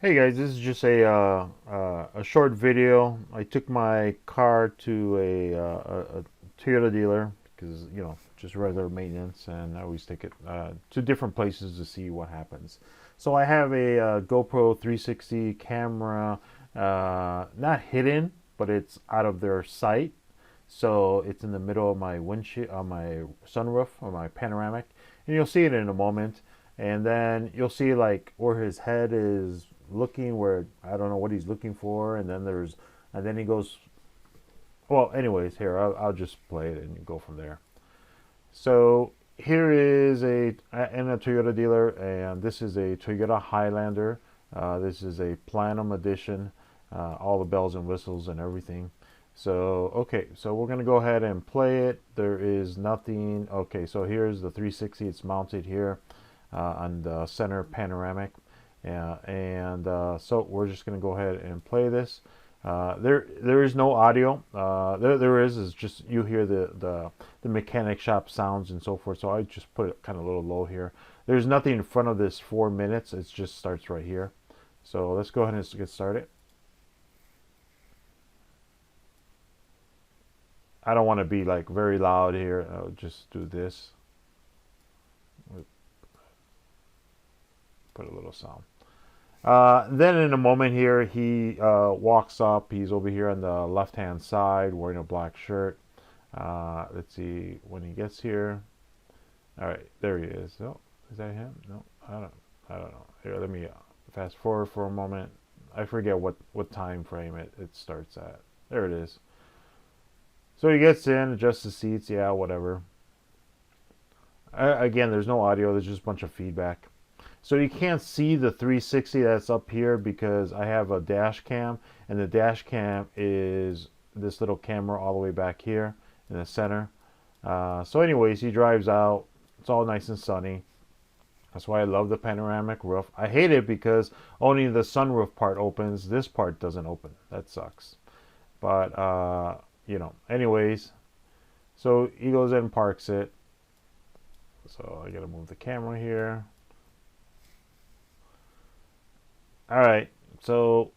Hey guys, this is just a short video. I took my car to a Toyota dealer because just regular maintenance, and I always take it to different places to see what happens. So I have a GoPro 360 camera, not hidden, but it's out of their sight. So it's in the middle of my windshield, on my sunroof, or my panoramic, and you'll see it in a moment. And then you'll see like where his head is looking, where I don't know what he's looking for, and then he goes. Well, anyways, here I'll just play it and go from there. So here is in a Toyota dealer, and this is a Toyota Highlander. This is a Platinum Edition, all the bells and whistles and everything. So okay, so we're gonna go ahead and play it. There is nothing. Okay, so here's the 360. It's mounted here on the center panoramic, so we're just gonna go ahead and play this. There is no audio. There is just you hear the mechanic shop sounds and so forth. So I just put it kind of a little low here. There's nothing in front of this 4 minutes. It just starts right here. So let's go ahead and get started. I don't want to be like very loud here. I'll just do this. Put a little sound. Then in a moment here, he walks up. He's over here on the left-hand side wearing a black shirt. Let's see when he gets here. All right, there he is. Oh, is that him? No, I don't know. Here, let me fast forward for a moment. I forget what time frame it starts at. There it is. So he gets in, adjusts the seats. Yeah, whatever. Again, there's no audio. There's just a bunch of feedback. So you can't see the 360 that's up here because I have a dash cam, and the dash cam is this little camera all the way back here in the center. So anyways, he drives out. It's all nice and sunny. That's why I love the panoramic roof. I hate it because only the sunroof part opens. This part doesn't open. That sucks. But, anyways. So he goes in and parks it. So I got to move the camera here. All right, so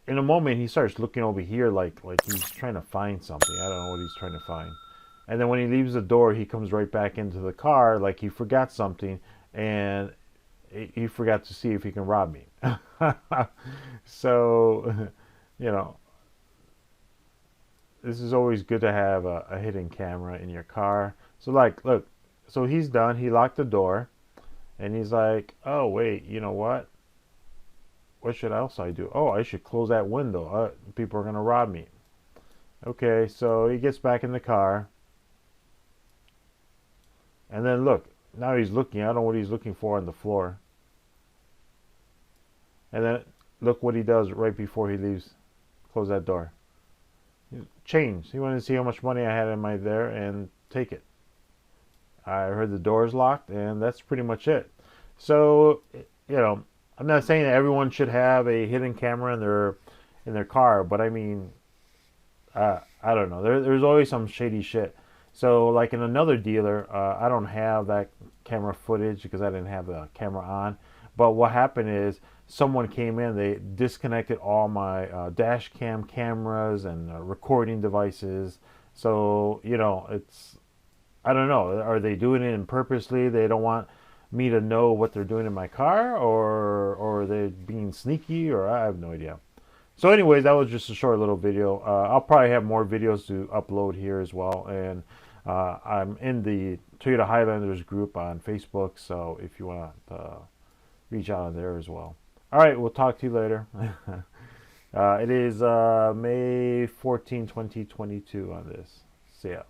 in a moment he starts looking over here like he's trying to find something. I don't know what he's trying to find. And then when he leaves the door, he comes right back into the car like he forgot something, and he forgot to see if he can rob me. So, you know, this is always good to have a hidden camera in your car. So like, look, so he's done. He locked the door, and he's like, oh wait, you know what should else I do? Oh, I should close that window. People are going to rob me. Okay, so he gets back in the car. And then look, now he's looking. I don't know what he's looking for on the floor. And then look what he does right before he leaves. Close that door. Change. He wanted to see how much money I had in my there and take it. I heard the door's locked, and that's pretty much it. So, I'm not saying that everyone should have a hidden camera in their car, but I mean, I don't know. There's always some shady shit. So like in another dealer, I don't have that camera footage because I didn't have the camera on. But what happened is someone came in, they disconnected all my dash cam cameras and recording devices. So it's, I don't know. Are they doing it purposely? They don't want me to know what they're doing in my car, or are they being sneaky, or I have no idea. So anyways, that was just a short little video. I'll probably have more videos to upload here as well, and I'm in the Toyota Highlanders group on Facebook, so if you want to reach out on there as well. All right, we'll talk to you later. It is May 14, 2022 on this. See ya.